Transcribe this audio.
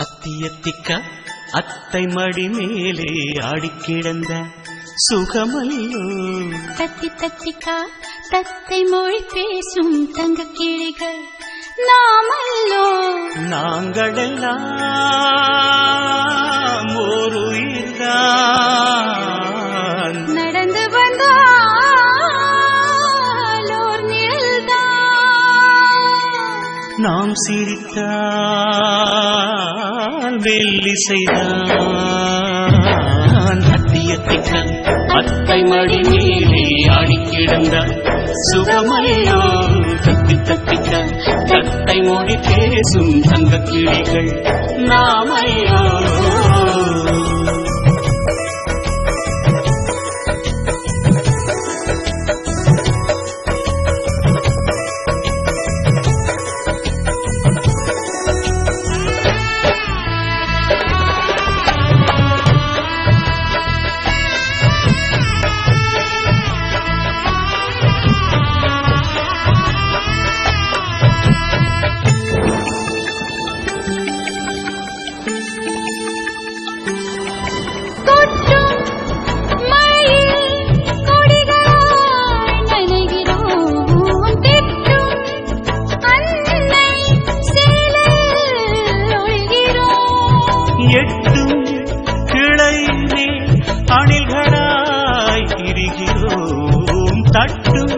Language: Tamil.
அத்தியத்திக்க அத்தை மடி மேலே ஆடிக்கிடந்த சுகமல்லோ. தத்தி தத்திக்கா தத்தை மொழி பேசும் தங்க கிளிகள் நாமல்லோ. நாங்களெல்லாம் ஒரு உயிர்தான், நடந்து வந்தால் ஓர் நிழல்தான். நாம் சிரித்தால் வெள்ளிசைதான். அத்தியத்திக்க அத்தை மடி மேலே ஆடிக்கிடந்த சுகமல்லோ. தத்தி தத்திக்க தத்தை மொழி பேசும் தங்க கிளிகள் நாமையோ. எட்டும் கிளைமே அணில்களாய் திரிகிறோம், தட்டும்